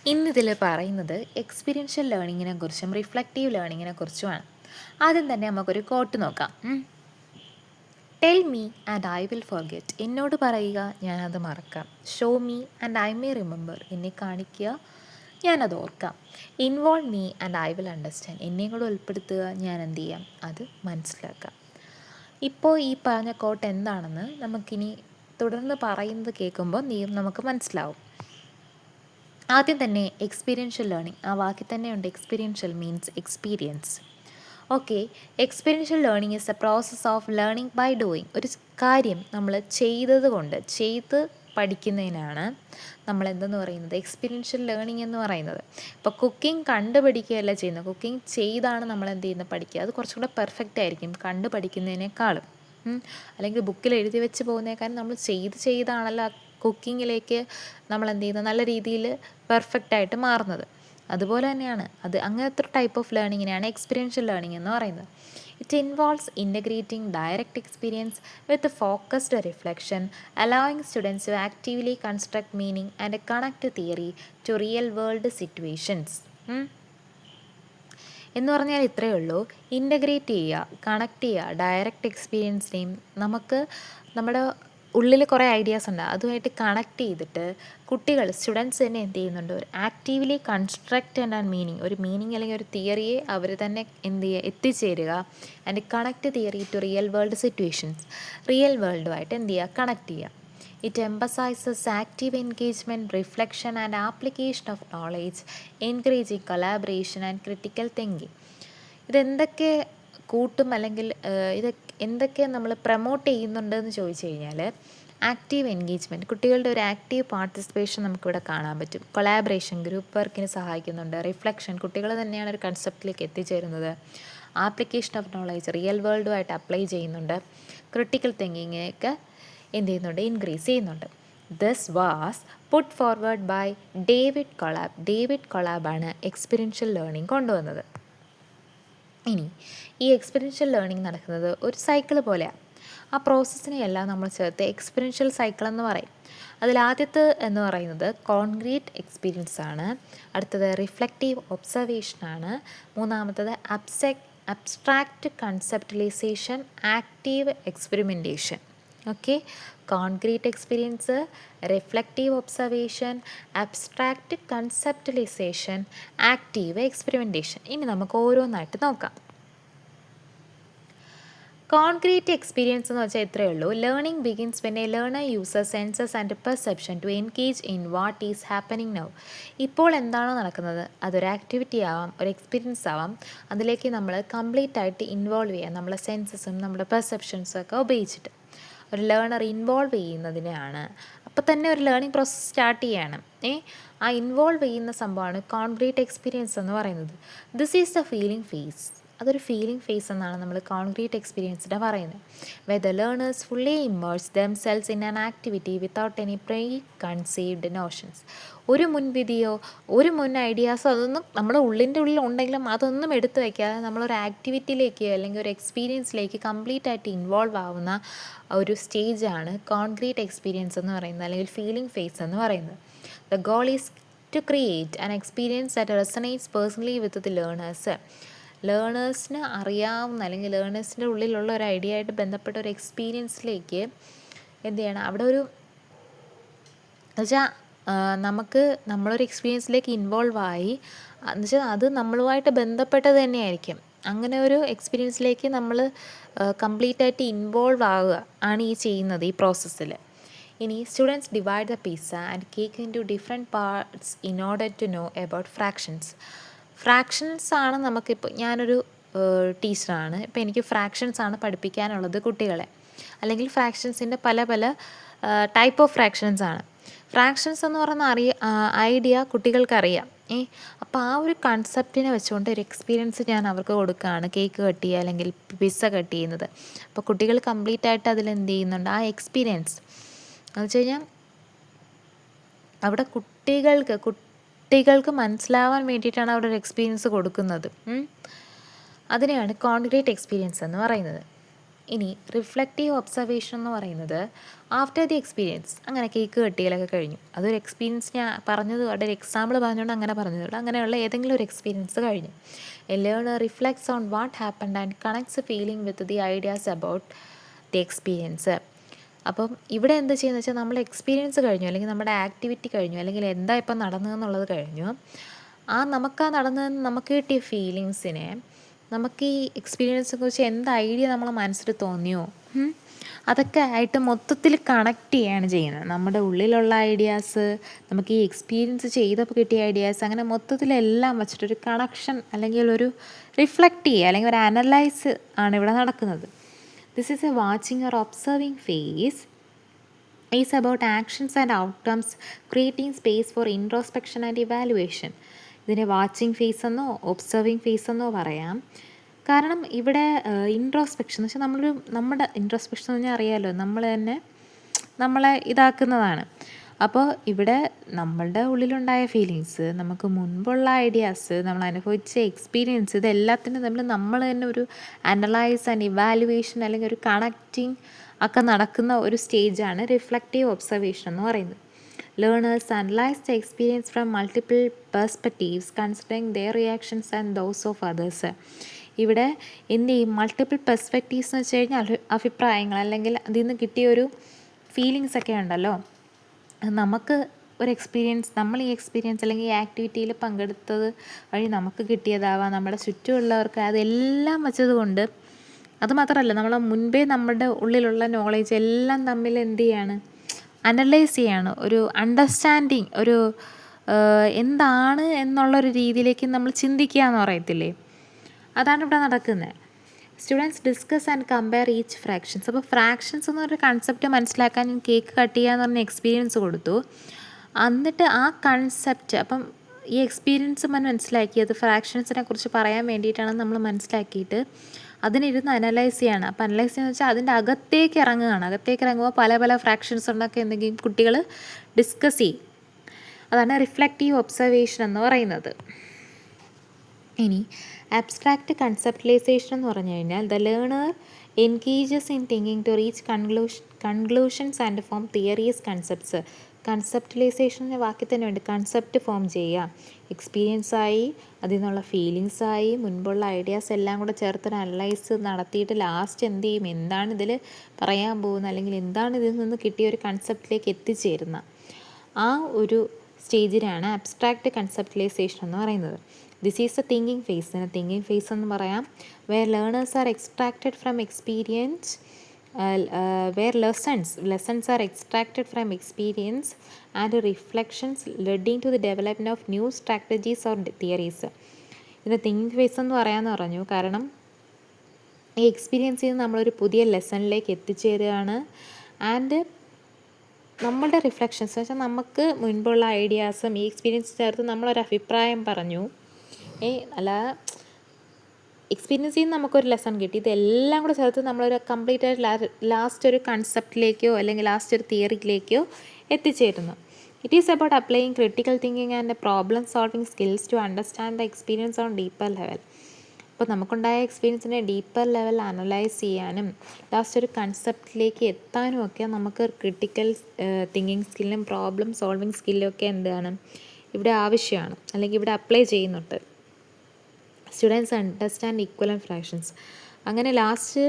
ഇന്നിതിൽ പറയുന്നത് എക്സ്പീരിയൻഷ്യൽ ലേണിങ്ങിനെ കുറിച്ചും റിഫ്ലക്റ്റീവ് ലേണിങ്ങിനെ കുറിച്ചുമാണ്. ആദ്യം തന്നെ നമുക്കൊരു കോട്ട് നോക്കാം. Tell me and I will forget. എന്നോട് പറയുക, ഞാനത് മറക്കാം. Show me and I may remember. എന്നെ കാണിക്കുക, ഞാനത് ഓർക്കാം. Involve me and I will understand. എന്നെയും കൂടെ ഉൾപ്പെടുത്തുക, ഞാൻ എന്ത് ചെയ്യാം, അത് മനസ്സിലാക്കാം. ഇപ്പോൾ ഈ പറഞ്ഞ കോട്ട് എന്താണെന്ന് നമുക്കിനി തുടർന്ന് പറയുന്നത് കേൾക്കുമ്പോൾ നമുക്ക് മനസ്സിലാവും. ആദ്യം തന്നെ എക്സ്പീരിയൻഷ്യൽ ലേണിംഗ്, ആ വാക്കിൽ തന്നെയുണ്ട്. Experiential means experience. Okay, experiential learning is a process of learning by doing. ഒരു കാര്യം നമ്മൾ ചെയ്ത് പഠിക്കുന്നതിനാണ് നമ്മൾ എന്തെന്ന് പറയുന്നത്, എക്സ്പീരിയൻഷ്യൽ ലേണിംഗ് എന്ന് പറയുന്നത്. ഇപ്പോൾ കുക്കിംഗ് കണ്ടുപഠിക്കുകയല്ല ചെയ്യുന്നത്, കുക്കിംഗ് ചെയ്താണ് നമ്മൾ എന്ത് ചെയ്യുന്നത്, പഠിക്കുക. അത് കുറച്ചുകൂടെ പെർഫെക്റ്റ് ആയിരിക്കും കണ്ടു പഠിക്കുന്നതിനേക്കാളും. അല്ലെങ്കിൽ ബുക്കിൽ എഴുതി വെച്ച് പോകുന്നേക്കാളും നമ്മൾ ചെയ്താണല്ലോ കുക്കിങ്ങിലേക്ക് നമ്മൾ എന്ത് ചെയ്യുന്നത്, നല്ല രീതിയിൽ പെർഫെക്റ്റായിട്ട് മാറുന്നത്. അതുപോലെ തന്നെയാണ് അങ്ങനത്തെ ടൈപ്പ് ഓഫ് ലേണിങ്ങിനെയാണ് എക്സ്പീരിയൻഷ്യൽ ലേണിംഗ് എന്ന് പറയുന്നത്. It involves integrating direct experience with focused reflection, allowing students to actively construct meaning and connect theory to real world situations. എന്ന് പറഞ്ഞാൽ ഇത്രയേ ഉള്ളൂ. ഇൻ്റഗ്രേറ്റ് ചെയ്യുക, കണക്ട് ചെയ്യുക ഡയറക്റ്റ് എക്സ്പീരിയൻസിനെയും. നമുക്ക് നമ്മുടെ ഉള്ളിൽ കുറേ ഐഡിയാസ് ഉണ്ട്, അതുമായിട്ട് കണക്ട് ചെയ്തിട്ട് സ്റ്റുഡൻസ് തന്നെ എന്ത് ചെയ്യുന്നുണ്ട്, ഒരു ആക്റ്റീവ്ലി കൺസ്ട്രക്റ്റ് ആൻഡ് മീനിങ്, ഒരു മീനിങ് അല്ലെങ്കിൽ ഒരു തിയറിയെ അവർ തന്നെ എന്ത് ചെയ്യുക, എത്തിച്ചേരുക. And connect theory to real world situations, real വേൾഡുമായിട്ട് എന്ത് ചെയ്യുക, കണക്ട് ചെയ്യുക. It emphasizes active engagement, reflection and application of knowledge, encouraging collaboration and critical thinking. ഇതെന്തൊക്കെ കൂട്ടും അല്ലെങ്കിൽ എന്തൊക്കെ നമ്മൾ പ്രൊമോട്ട് ചെയ്യുന്നുണ്ടെന്ന് ചോദിച്ചു കഴിഞ്ഞാൽ, ആക്റ്റീവ് എൻഗേജ്മെൻറ്റ്, കുട്ടികളുടെ ഒരു ആക്റ്റീവ് പാർട്ടിസിപ്പേഷൻ നമുക്കിവിടെ കാണാൻ പറ്റും. കൊളാബറേഷൻ, ഗ്രൂപ്പ് വർക്കിന് സഹായിക്കുന്നുണ്ട്. റിഫ്ലക്ഷൻ, കുട്ടികൾ തന്നെയാണ് ഒരു കൺസെപ്റ്റിലേക്ക് എത്തിച്ചേരുന്നത്. ആപ്ലിക്കേഷൻ ഓഫ് നോളേജ്, റിയൽ വേൾഡുമായിട്ട് അപ്ലൈ ചെയ്യുന്നുണ്ട്. ക്രിട്ടിക്കൽ തിങ്കിങ്ങിനൊക്കെ എന്ത് ചെയ്യുന്നുണ്ട്, ഇൻക്രീസ് ചെയ്യുന്നുണ്ട്. This was put forward by David കൊളാബാണ് എക്സ്പീരിയൻഷ്യൽ ലേണിംഗ് കൊണ്ടുവന്നത്. ഇനി ഈ എക്സ്പീരിയൻഷ്യൽ ലേണിംഗ് നടക്കുന്നത് ഒരു സൈക്കിൾ പോലെയാണ്. ആ പ്രോസസ്സിനെയെല്ലാം നമ്മൾ ചേർത്ത് എക്സ്പീരിയൻഷ്യൽ സൈക്കിൾ എന്ന് പറയും. അതിലാദ്യത്തെ എന്ന് പറയുന്നത് കോൺക്രീറ്റ് എക്സ്പീരിയൻസ് ആണ്. അടുത്തത് റിഫ്ലക്റ്റീവ് ഒബ്സർവേഷനാണ്. മൂന്നാമത്തത് abstract conceptualisation, active experimentation. Okay, concrete experience, reflective observation, abstract conceptualisation, active experimentation. ഇനി നമുക്ക് ഓരോന്നായിട്ട് നോക്കാം. കോൺക്രീറ്റ് എക്സ്പീരിയൻസ് എന്ന് വെച്ചാൽ ഇത്രയേ ഉള്ളൂ. Learning begins when a learner uses senses and perception to engage in what is happening now. ഇപ്പോൾ എന്താണോ നടക്കുന്നത്, അതൊരു ആക്ടിവിറ്റി ആവാം, ഒരു എക്സ്പീരിയൻസ് ആവാം. അതിലേക്ക് നമ്മൾ കംപ്ലീറ്റ് ആയിട്ട് ഇൻവോൾവ് ചെയ്യാം, നമ്മളെ സെൻസസും നമ്മുടെ പെർസെപ്ഷൻസും ഒക്കെ ഉപയോഗിച്ചിട്ട്. ഒരു ലേണർ ഇൻവോൾവ് ചെയ്യുന്നതിനാണ്. അപ്പോൾ തന്നെ ഒരു ലേണിംഗ് പ്രോസസ്സ് സ്റ്റാർട്ട് ചെയ്യാണ്. ആ ഇൻവോൾവ് ചെയ്യുന്ന സംഭവമാണ് കോൺക്രീറ്റ് എക്സ്പീരിയൻസ് എന്ന് പറയുന്നത്. This is the feeling phase. അതൊരു ഫീലിംഗ് ഫേസ് എന്നാണ് നമ്മൾ കോൺക്രീറ്റ് എക്സ്പീരിയൻസിനെ പറയുന്നത്. Where the learners fully immerse themselves in an activity without any preconceived notions. ഒരു മുൻവിധിയോ ഒരു മുൻ ഐഡിയാസോ അതൊന്നും നമ്മുടെ ഉള്ളിൻ്റെ ഉള്ളിൽ ഉണ്ടെങ്കിലും അതൊന്നും എടുത്തു വയ്ക്കാതെ നമ്മളൊരു ആക്ടിവിറ്റിയിലേക്ക് അല്ലെങ്കിൽ ഒരു എക്സ്പീരിയൻസിലേക്ക് കംപ്ലീറ്റ് ആയിട്ട് ഇൻവോൾവ് ആവുന്ന ഒരു സ്റ്റേജാണ് കോൺക്രീറ്റ് എക്സ്പീരിയൻസ് എന്ന് പറയുന്നത്, അല്ലെങ്കിൽ ഫീലിംഗ് ഫേസ് എന്ന് പറയുന്നത്. The goal is to create an experience that resonates personally with the learners. ലേണേഴ്സിന് അറിയാവുന്ന അല്ലെങ്കിൽ ലേണേഴ്സിൻ്റെ ഉള്ളിലുള്ള ഒരു ഐഡിയ ആയിട്ട് ബന്ധപ്പെട്ട ഒരു എക്സ്പീരിയൻസിലേക്ക് എന്ത് ചെയ്യണം, അവിടെ ഒരു എന്നുവെച്ചാൽ നമുക്ക് നമ്മളൊരു എക്സ്പീരിയൻസിലേക്ക് ഇൻവോൾവ് ആയി എന്നുവെച്ചാൽ അത് നമ്മളുമായിട്ട് ബന്ധപ്പെട്ടത് തന്നെയായിരിക്കും. അങ്ങനെ ഒരു എക്സ്പീരിയൻസിലേക്ക് നമ്മൾ കംപ്ലീറ്റ് ആയിട്ട് ഇൻവോൾവ് ആവുക ആണ് ഈ ചെയ്യുന്നത്, ഈ പ്രോസസ്സിൽ. ഇനി students divide the pizza and cake into different parts in order to know about fractions ആണ്. നമുക്കിപ്പോൾ ഞാനൊരു ടീച്ചറാണ്, ഇപ്പോൾ എനിക്ക് ഫ്രാക്ഷൻസാണ് പഠിപ്പിക്കാനുള്ളത് കുട്ടികളെ, അല്ലെങ്കിൽ ഫ്രാക്ഷൻസിൻ്റെ പല പല ടൈപ്പ് ഓഫ് ഫ്രാക്ഷൻസ് ആണ്. ഫ്രാക്ഷൻസ് എന്ന് പറയുന്ന ഐഡിയ കുട്ടികൾക്കറിയാം. അപ്പോൾ ആ ഒരു കൺസെപ്റ്റിനെ വെച്ചുകൊണ്ട് ഒരു എക്സ്പീരിയൻസ് ഞാൻ അവർക്ക് കൊടുക്കുകയാണ്, കേക്ക് കട്ട് ചെയ്യുക അല്ലെങ്കിൽ പിസ്സ കട്ട് ചെയ്യുന്നത്. അപ്പോൾ കുട്ടികൾ കംപ്ലീറ്റ് ആയിട്ട് അതിലെന്ത് ചെയ്യുന്നുണ്ട്, ആ എക്സ്പീരിയൻസ് എന്ന് വെച്ച് കഴിഞ്ഞാൽ അവിടെ കുട്ടികൾക്ക് മനസ്സിലാവാൻ വേണ്ടിയിട്ടാണ് അവിടെ ഒരു എക്സ്പീരിയൻസ് കൊടുക്കുന്നത്. അതിനെയാണ് കോൺക്രീറ്റ് എക്സ്പീരിയൻസ് എന്ന് പറയുന്നത്. ഇനി റിഫ്ലക്റ്റീവ് ഒബ്സർവേഷൻ എന്ന് പറയുന്നത് ആഫ്റ്റർ ദി എക്സ്പീരിയൻസ്. അങ്ങനെ കേക്ക് കെട്ടിയാലൊക്കെ കഴിഞ്ഞു, അതൊരു എക്സ്പീരിയൻസ് ഞാൻ പറഞ്ഞത് അവിടെ ഒരു എക്സാമ്പിൾ പറഞ്ഞുകൊണ്ട് അങ്ങനെ പറഞ്ഞതുള്ളൂ. അങ്ങനെയുള്ള ഏതെങ്കിലും ഒരു എക്സ്പീരിയൻസ് കഴിഞ്ഞു. A learner reflects on what happened and connects feeling with the ideas about the experience. അപ്പം ഇവിടെ എന്താ ചെയ്യുന്നത് വെച്ചാൽ നമ്മൾ എക്സ്പീരിയൻസ് കഴിഞ്ഞു, അല്ലെങ്കിൽ നമ്മുടെ ആക്ടിവിറ്റി കഴിഞ്ഞു, അല്ലെങ്കിൽ എന്താ ഇപ്പം നടന്നതെന്നുള്ളത് കഴിഞ്ഞു. നമുക്ക് നടന്നതെന്ന് നമുക്ക് കിട്ടിയ ഫീലിങ്സിനെ നമുക്ക് ഈ എക്സ്പീരിയൻസിനെ കുറിച്ച് എന്ത് ഐഡിയ നമ്മളെ മനസ്സിൽ തോന്നിയോ അതൊക്കെ ആയിട്ട് മൊത്തത്തിൽ കണക്ട് ചെയ്യുകയാണ് ചെയ്യുന്നത്. നമ്മുടെ ഉള്ളിലുള്ള ഐഡിയാസ്, നമുക്ക് ഈ എക്സ്പീരിയൻസ് ചെയ്തപ്പോൾ കിട്ടിയ ഐഡിയാസ്, അങ്ങനെ മൊത്തത്തിലെല്ലാം വെച്ചിട്ടൊരു കണക്ഷൻ അല്ലെങ്കിൽ ഒരു റിഫ്ലക്റ്റ് ചെയ്യുക അല്ലെങ്കിൽ ഒരു അനലൈസ് ആണ് ഇവിടെ നടക്കുന്നത്. This is a watching or observing phase is about actions and outcomes creating space for introspection and evaluation. ഇതിനെ വാച്ചിങ് ഫേസ് എന്നോ ഒബ്സർവിങ് ഫേസ് എന്നോ പറയാം. കാരണം ഇവിടെ ഇൻട്രോസ്പെക്ഷൻ എന്ന് വെച്ചാൽ നമ്മുടെ ഇൻട്രോസ്പെക്ഷൻ എന്ന് പറഞ്ഞാൽ അറിയാമല്ലോ, നമ്മൾ തന്നെ നമ്മളെ ഇതാക്കുന്നതാണ്. അപ്പോൾ ഇവിടെ നമ്മളുടെ ഉള്ളിലുണ്ടായ ഫീലിങ്സ്, നമുക്ക് മുൻപുള്ള ഐഡിയാസ്, നമ്മൾ അനുഭവിച്ച എക്സ്പീരിയൻസ്, ഇതെല്ലാത്തിനും നമ്മൾ തന്നെ ഒരു അനലൈസ് ആൻഡ് ഇവാലുവേഷൻ അല്ലെങ്കിൽ ഒരു കണക്റ്റിംഗ് ഒക്കെ നടക്കുന്ന ഒരു സ്റ്റേജാണ് റിഫ്ലക്റ്റീവ് ഒബ്സർവേഷൻ എന്ന് പറയുന്നത്. Learners analyze the experience from multiple perspectives, considering their reactions and those of others. ഇവിടെ എന്ത് ചെയ്യും, മൾട്ടിപ്പിൾ പെർസ്പെക്റ്റീവ്സ് എന്ന് വെച്ച് കഴിഞ്ഞാൽ അഭിപ്രായങ്ങൾ അല്ലെങ്കിൽ അതിൽ നിന്ന് കിട്ടിയൊരു ഫീലിങ്സ് ഒക്കെ ഉണ്ടല്ലോ. നമുക്ക് ഒരു എക്സ്പീരിയൻസ്, നമ്മൾ ഈ എക്സ്പീരിയൻസ് അല്ലെങ്കിൽ ഈ ആക്ടിവിറ്റിയിൽ പങ്കെടുത്തത് വഴി നമുക്ക് കിട്ടിയതാവാം, നമ്മുടെ ചുറ്റുമുള്ളവർക്ക്, അതെല്ലാം വെച്ചതുകൊണ്ട് അതുമാത്രമല്ല നമ്മളെ മുൻപേ നമ്മുടെ ഉള്ളിലുള്ള നോളേജ് എല്ലാം തമ്മിൽ എന്ത് ചെയ്യാണ്, അനലൈസ് ചെയ്യാണ്, ഒരു അണ്ടർസ്റ്റാൻഡിങ്, ഒരു എന്താണ് എന്നുള്ളൊരു രീതിയിലേക്ക് നമ്മൾ ചിന്തിക്കുക എന്ന് പറയത്തില്ലേ, അതാണ് ഇവിടെ നടക്കുന്നത്. Students discuss and compare each fractions. അപ്പോൾ ഫ്രാക്ഷൻസ് എന്നൊരു കൺസെപ്റ്റ് മനസ്സിലാക്കാൻ കേക്ക് കട്ട് ചെയ്യുക എന്ന് പറഞ്ഞ എക്സ്പീരിയൻസ് കൊടുത്തു. എന്നിട്ട് ആ കൺസെപ്റ്റ്, അപ്പം ഈ എക്സ്പീരിയൻസ് മനസ്സിലാക്കിയത് ഫ്രാക്ഷൻസിനെ കുറിച്ച് പറയാൻ വേണ്ടിയിട്ടാണ് നമ്മൾ മനസ്സിലാക്കിയിട്ട് അതിനിരുന്ന് അനലൈസ് ചെയ്യാണ്. അപ്പോൾ അനലൈസ് ചെയ്യുന്നത് വെച്ചാൽ അതിൻ്റെ അകത്തേക്ക് ഇറങ്ങുകയാണ്. അകത്തേക്ക് ഇറങ്ങുമ്പോൾ പല ഫ്രാക്ഷൻസ് ഉണ്ടൊക്കെ എന്തെങ്കിലും കുട്ടികൾ ഡിസ്കസ് ചെയ്യും. അതാണ് റിഫ്ലക്റ്റീവ് ഒബ്സർവേഷൻ എന്ന് പറയുന്നത്. ഇനി അബ്സ്ട്രാക്റ്റ് കൺസെപ്റ്റലൈസേഷൻ എന്ന് പറഞ്ഞു കഴിഞ്ഞാൽ the learner engages in thinking to reach conclusions and form theories concepts. കൺസെപ്റ്റലൈസേഷൻ്റെ വാക്കിൽ തന്നെ ഉണ്ട്, കൺസെപ്റ്റ് ഫോം ചെയ്യുക, എക്സ്പീരിയൻസായി, അതിൽ നിന്നുള്ള ഫീലിങ്സായി, മുൻപുള്ള ഐഡിയാസ് എല്ലാം കൂടെ ചേർത്ത് അനലൈസ് നടത്തിയിട്ട് ലാസ്റ്റ് എന്ത് ചെയ്യും, എന്താണ് ഇതിൽ പറയാൻ പോകുന്നത് അല്ലെങ്കിൽ എന്താണ് ഇതിൽ നിന്ന് കിട്ടിയ ഒരു കൺസെപ്റ്റിലേക്ക് എത്തിച്ചേരുന്ന ആ ഒരു സ്റ്റേജിനാണ് അബ്സ്ട്രാക്റ്റ് കൺസെപ്റ്റലൈസേഷൻ എന്ന് പറയുന്നത്. This is a thinking phase. ഇതിനെ തിങ്കിങ് ഫേസ് എന്ന് പറയാം. Where learners are extracted from experience, where lessons are extracted from experience and reflections leading to the development of new strategies or theories. ഇതിന് thinking phase എന്ന് പറയാമെന്ന് പറഞ്ഞു, കാരണം ഈ എക്സ്പീരിയൻസിൽ നിന്ന് നമ്മളൊരു പുതിയ ലെസണിലേക്ക് എത്തിച്ചേരുകയാണ്. ആൻഡ് നമ്മളുടെ റിഫ്ലക്ഷൻസ് എന്ന് വെച്ചാൽ നമുക്ക് മുൻപുള്ള ഐഡിയാസും ഈ എക്സ്പീരിയൻസ് ചേർത്ത് നമ്മളൊരു അഭിപ്രായം പറഞ്ഞു. അല്ല, എക്സ്പീരിയൻസ് ചെയ്യുന്ന നമുക്കൊരു ലെസൺ കിട്ടി, ഇതെല്ലാം കൂടെ ചേർത്ത് നമ്മളൊരു കംപ്ലീറ്റ് ആയിട്ട് ലാസ്റ്റ് ഒരു കൺസെപ്റ്റിലേക്കോ അല്ലെങ്കിൽ ലാസ്റ്റ് ഒരു തിയറിയിലേക്കോ എത്തിച്ചേരുന്നു. It is about applying critical thinking and problem solving skills to understand the experience on deeper level. അപ്പോൾ നമുക്കുണ്ടായ എക്സ്പീരിയൻസിനെ ഡീപ്പർ ലെവൽ അനലൈസ് ചെയ്യാനും ലാസ്റ്റ് ഒരു കൺസെപ്റ്റിലേക്ക് എത്താനും ഒക്കെ നമുക്ക് ക്രിട്ടിക്കൽ തിങ്കിങ് സ്കില്ലും പ്രോബ്ലം സോൾവിങ് സ്കില്ലും ഒക്കെ എന്താണ് ഇവിടെ ആവശ്യമാണ്, അല്ലെങ്കിൽ ഇവിടെ അപ്ലൈ ചെയ്യുന്നുണ്ട്. Students understand equivalent fractions. അങ്ങനെ ലാസ്റ്റ്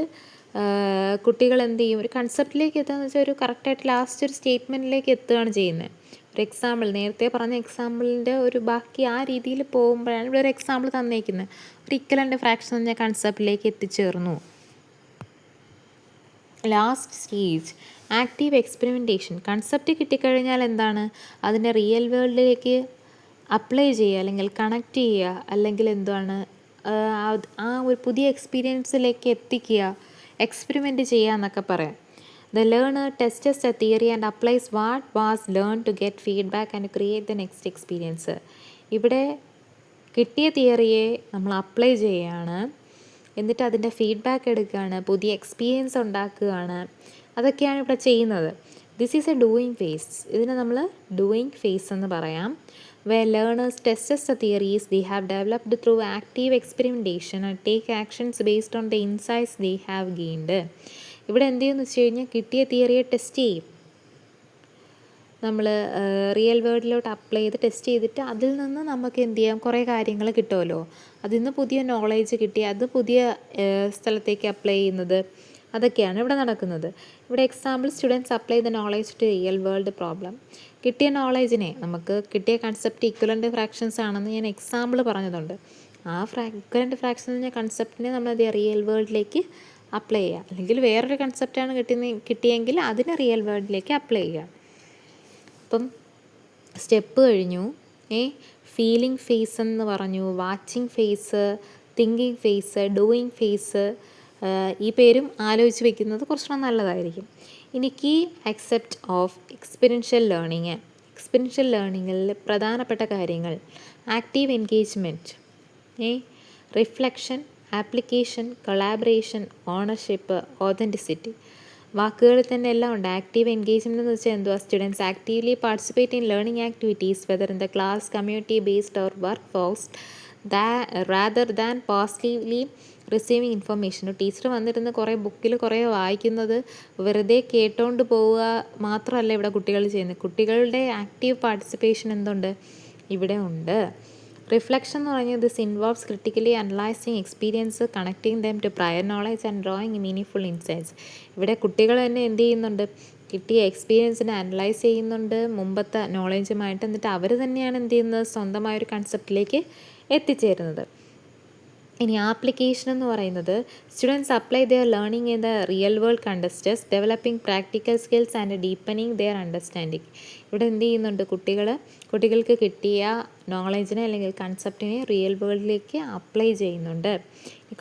കുട്ടികൾ എന്ത് ചെയ്യും, ഒരു കൺസെപ്റ്റിലേക്ക് എത്തുകയെന്ന് വെച്ചാൽ ഒരു കറക്റ്റായിട്ട് ലാസ്റ്റ് ഒരു സ്റ്റേറ്റ്മെൻറ്റിലേക്ക് എത്തുകയാണ് ചെയ്യുന്നത്. ഒരു എക്സാമ്പിൾ, നേരത്തെ പറഞ്ഞ എക്സാമ്പിളിൻ്റെ ഒരു ബാക്കി ആ രീതിയിൽ പോകുമ്പോഴാണ് ഇവിടെ ഒരു എക്സാമ്പിൾ തന്നേക്കുന്നത്. ഒരു ഈക്വലൻറ്റ് ഫ്രാക്ഷൻ എന്ന കൺസെപ്റ്റിലേക്ക് എത്തിച്ചേർന്നു. Last stage active experimentation. Concept കിട്ടിക്കഴിഞ്ഞാൽ എന്താണ്, അതിനെ റിയൽ വേൾഡിലേക്ക് അപ്ലൈ ചെയ്യുക അല്ലെങ്കിൽ കണക്ട് ചെയ്യുക, അല്ലെങ്കിൽ എന്താണ് ആ ഒരു പുതിയ എക്സ്പീരിയൻസിലേക്ക് എത്തിക്കുക, എക്സ്പെരിമെൻറ്റ് ചെയ്യുക എന്നൊക്കെ പറയാം. The learner tests a theory and applies what was learn to get feedback and create the next experience. ഇവിടെ കിട്ടിയ തിയറിയെ നമ്മൾ അപ്ലൈ ചെയ്യുകയാണ്, എന്നിട്ട് അതിൻ്റെ ഫീഡ്ബാക്ക് എടുക്കുകയാണ്, പുതിയ എക്സ്പീരിയൻസ് ഉണ്ടാക്കുകയാണ്, അതൊക്കെയാണ് ഇവിടെ ചെയ്യുന്നത്. This is a doing phase. ഇതിനെ നമ്മൾ ഡൂയിങ് ഫേസ് എന്ന് പറയാം. where learners test the theories they have developed through active experimentation and take actions based on the insights they have gained. ഇവിടെ എന്ത് ചെയ്യുമെന്ന് വെച്ച് കഴിഞ്ഞാൽ കിട്ടിയ തിയറിയെ ടെസ്റ്റ് ചെയ്യും. നമ്മൾ റിയൽ വേൾഡിലോട്ട് അപ്ലൈ ചെയ്ത് ടെസ്റ്റ് ചെയ്തിട്ട് അതിൽ നിന്ന് നമുക്ക് എന്ത് ചെയ്യാം, കുറേ കാര്യങ്ങൾ കിട്ടുമല്ലോ. അതിൽ നിന്ന് പുതിയ നോളേജ് കിട്ടി അത് പുതിയ സ്ഥലത്തേക്ക് അപ്ലൈ ചെയ്യുന്നത്, അതൊക്കെയാണ് ഇവിടെ നടക്കുന്നത്. ഇവിടെ example students apply the knowledge to real world problem. കിട്ടിയ നോളേജിനെ, നമുക്ക് കിട്ടിയ കൺസെപ്റ്റ് ഇക്വലൻ്റ് ഫ്രാക്ഷൻസ് ആണെന്ന് ഞാൻ എക്സാമ്പിൾ പറഞ്ഞതുണ്ട്. ആ ഇക്വലൻ്റ് ഫ്രാക്ഷൻ എന്ന കൺസെപ്റ്റിനെ നമ്മളത് റിയൽ വേൾഡിലേക്ക് അപ്ലൈ ചെയ്യുക. അല്ലെങ്കിൽ വേറൊരു കൺസെപ്റ്റാണ് കിട്ടിയെങ്കിൽ അതിനെ റിയൽ വേൾഡിലേക്ക് അപ്ലൈ ചെയ്യുക. അപ്പം സ്റ്റെപ്പ് കഴിഞ്ഞു. ഫീലിംഗ് ഫേസ് എന്ന് പറഞ്ഞു, watching phase, thinking phase, doing phase. ഈ പേരും ആലോചിച്ച് വെക്കുന്നത് കുറച്ചുകൂടെ നല്ലതായിരിക്കും. ഇനി key concept of experiential learning. Experiential ലേണിങ്ങിൽ പ്രധാനപ്പെട്ട കാര്യങ്ങൾ: active engagement, reflection, application, collaboration, ownership, authenticity. വാക്കുകളിൽ തന്നെ എല്ലാം ഉണ്ട്. ആക്റ്റീവ് എൻഗേജ്മെൻറ്റ് എന്ന് വെച്ചാൽ എന്തുവാ? Students actively participate in learning activities whether in the class, community based or work forced rather than passively receiving information. Teacher വന്നിരുന്ന് കുറേ ബുക്കിൽ കുറേ വായിക്കുന്നത് വെറുതെ കേട്ടോണ്ട് പോവുക മാത്രമല്ല ഇവിടെ കുട്ടികൾ ചെയ്യുന്നത്. കുട്ടികളുടെ ആക്റ്റീവ് പാർട്ടിസിപ്പേഷൻ എന്തുണ്ട്? ഇവിടെ ഉണ്ട്. റിഫ്ലക്ഷൻ എന്ന് പറഞ്ഞാൽ this involves critically analysing experience, connecting them to prior knowledge and drawing meaning insights. ഇവിടെ കുട്ടികൾ തന്നെ എന്ത് ചെയ്യുന്നുണ്ട്? കിട്ടിയ എക്സ്പീരിയൻസിനെ അനലൈസ് ചെയ്യുന്നുണ്ട് മുമ്പത്തെ നോളേജുമായിട്ട്. എന്നിട്ട് അവർ തന്നെയാണ് എന്ത് ചെയ്യുന്നത്? സ്വന്തമായൊരു കൺസെപ്റ്റിലേക്ക് എത്തിച്ചേരുന്നത്. ഇനി ആപ്ലിക്കേഷൻ എന്ന് പറയുന്നത് students apply their learning in the real world contexts, developing practical skills and deepening their understanding. ഇവിടെ എന്ത് ചെയ്യുന്നുണ്ട്? കുട്ടികൾക്ക് കിട്ടിയ നോളേജിനെ അല്ലെങ്കിൽ കൺസെപ്റ്റിനെ റിയൽ വേൾഡിലേക്ക് അപ്ലൈ ചെയ്യുന്നുണ്ട്.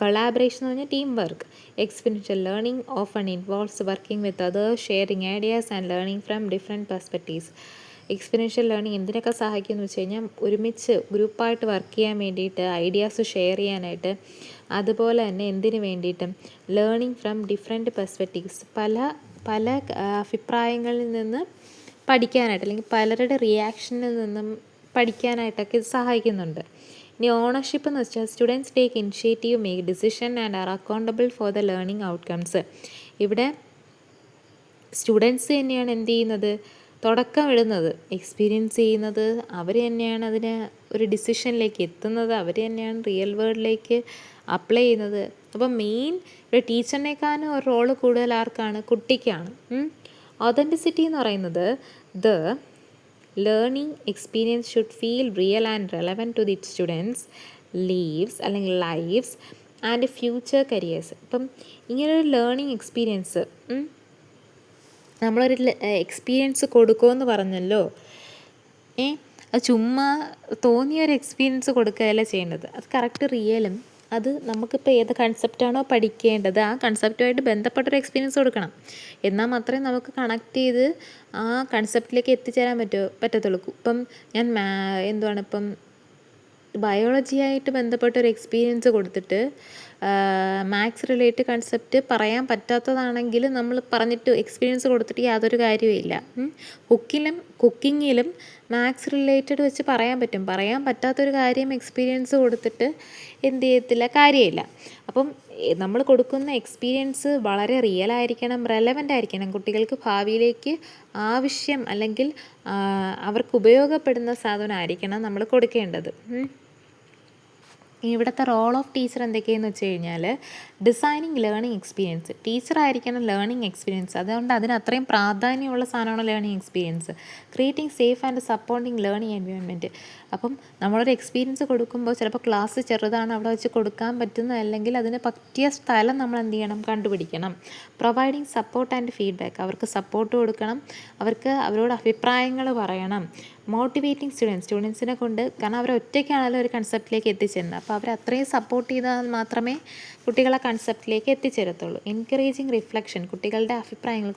കൊളാബറേഷൻ എന്ന് പറഞ്ഞാൽ team work. Experiential learning often involves working with others, sharing ideas and learning from different perspectives. Experiential learning എന്തിനൊക്കെ സഹായിക്കുമെന്ന് വെച്ച് കഴിഞ്ഞാൽ ഒരുമിച്ച് ഗ്രൂപ്പായിട്ട് വർക്ക് ചെയ്യാൻ വേണ്ടിയിട്ട്, ഐഡിയാസ് ഷെയർ ചെയ്യാനായിട്ട്, അതുപോലെ തന്നെ എന്തിനു വേണ്ടിയിട്ടും ലേണിംഗ് ഫ്രം ഡിഫറെൻറ്റ് പെർസ്പെക്റ്റീവ്സ്, പല അഭിപ്രായങ്ങളിൽ നിന്ന് പഠിക്കാനായിട്ട് അല്ലെങ്കിൽ പലരുടെ റിയാക്ഷനിൽ നിന്നും പഠിക്കാനായിട്ടൊക്കെ ഇത് സഹായിക്കുന്നുണ്ട്. ഇനി ഓണർഷിപ്പ് എന്ന് വെച്ചാൽ students take initiative, make decision and R accountable for the learning outcomes. ഇവിടെ സ്റ്റുഡൻസ് തന്നെയാണ് എന്ത് ചെയ്യുന്നത്? തുടക്കം ഇടുന്നത്, എക്സ്പീരിയൻസ് ചെയ്യുന്നത് അവർ തന്നെയാണ്. അതിന് ഒരു ഡിസിഷനിലേക്ക് എത്തുന്നത് അവർ തന്നെയാണ്. റിയൽ വേൾഡിലേക്ക് അപ്ലൈ ചെയ്യുന്നത്. അപ്പം മെയിൻ ഒരു ടീച്ചറിനേക്കാളും ഒരു റോള് കൂടുതൽ ആർക്കാണ്? കുട്ടിക്കാണ്. ഓതൻറ്റിസിറ്റി എന്ന് പറയുന്നത് the learning experience should feel real and relevant to the students അല്ലെങ്കിൽ ലൈഫ്സ് ആൻഡ് ഫ്യൂച്ചർ കരിയേഴ്സ്. ഇപ്പം ഇങ്ങനൊരു ലേണിംഗ് എക്സ്പീരിയൻസ് നമ്മളൊരു എക്സ്പീരിയൻസ് കൊടുക്കുമെന്ന് പറഞ്ഞല്ലോ. അത് ചുമ്മാ തോന്നിയൊരു എക്സ്പീരിയൻസ് കൊടുക്കുകയല്ല ചെയ്യേണ്ടത്. അത് കറക്റ്റ് റിയലും, അത് നമുക്കിപ്പോൾ ഏത് കൺസെപ്റ്റാണോ പഠിക്കേണ്ടത് ആ കൺസെപ്റ്റുമായിട്ട് ബന്ധപ്പെട്ടൊരു എക്സ്പീരിയൻസ് കൊടുക്കണം. എന്നാൽ മാത്രമേ നമുക്ക് കണക്ട് ചെയ്ത് ആ കൺസെപ്റ്റിലേക്ക് എത്തിച്ചേരാൻ പറ്റത്തുള്ളൂ. ഇപ്പം ഞാൻ ഇപ്പം ബയോളജിയായിട്ട് ബന്ധപ്പെട്ടൊരു എക്സ്പീരിയൻസ് കൊടുത്തിട്ട് മാത്സ് റിലേറ്റഡ് കൺസെപ്റ്റ് പറയാൻ പറ്റാത്തതാണെങ്കിൽ നമ്മൾ പറഞ്ഞിട്ട് എക്സ്പീരിയൻസ് കൊടുത്തിട്ട് യാതൊരു കാര്യവുമില്ല. കുക്കിങ്ങിലും മാത്സ് റിലേറ്റഡ് വെച്ച് പറയാൻ പറ്റും. പറയാൻ പറ്റാത്തൊരു കാര്യം എക്സ്പീരിയൻസ് കൊടുത്തിട്ട് എന്ത് ചെയ്യത്തില്ല, കാര്യമില്ല. അപ്പം നമ്മൾ കൊടുക്കുന്ന എക്സ്പീരിയൻസ് വളരെ റിയൽ ആയിരിക്കണം, റെലവൻ്റ് ആയിരിക്കണം. കുട്ടികൾക്ക് ഭാവിയിലേക്ക് ആവശ്യം അല്ലെങ്കിൽ അവർക്ക് ഉപയോഗപ്പെടുന്ന സാധനമായിരിക്കണം നമ്മൾ കൊടുക്കേണ്ടത്. ഇവിടുത്തെ റോൾ ഓഫ് ടീച്ചർ എന്തൊക്കെയെന്ന് വെച്ച് കഴിഞ്ഞാൽ ഡിസൈനിങ് ലേണിംഗ് എക്സ്പീരിയൻസ്. ടീച്ചറായിരിക്കണം ലേണിംഗ് എക്സ്പീരിയൻസ്. അതുകൊണ്ട് അതിന് അത്രയും പ്രാധാന്യമുള്ള സാധനമാണ് learning experience. Creating safe and supporting learning environment. അപ്പം നമ്മളൊരു എക്സ്പീരിയൻസ് കൊടുക്കുമ്പോൾ ചിലപ്പോൾ ക്ലാസ് ചെറുതാണ്, അവിടെ വെച്ച് കൊടുക്കാൻ പറ്റുന്നതല്ലെങ്കിൽ അതിന് പറ്റിയ സ്ഥലം നമ്മൾ എന്ത് ചെയ്യണം? കണ്ടുപിടിക്കണം. Providing support and feedback. അവർക്ക് സപ്പോർട്ട് കൊടുക്കണം, അവരോട് അഭിപ്രായങ്ങൾ പറയണം. മോട്ടിവേറ്റിംഗ് സ്റ്റുഡൻസിനെ കൊണ്ട്, കാരണം അവർ ഒറ്റയ്ക്കാണല്ലോ ഒരു കൺസെപ്റ്റിലേക്ക് എത്തിച്ചേരുന്നത്. അപ്പോൾ അവർ അത്രയും സപ്പോർട്ട് ചെയ്താൽ മാത്രമേ കുട്ടികളെ കൺസെപ്റ്റിലേക്ക് എത്തിച്ചേരത്തുള്ളൂ. Encouraging reflection. കുട്ടികളുടെ അഭിപ്രായങ്ങൾ,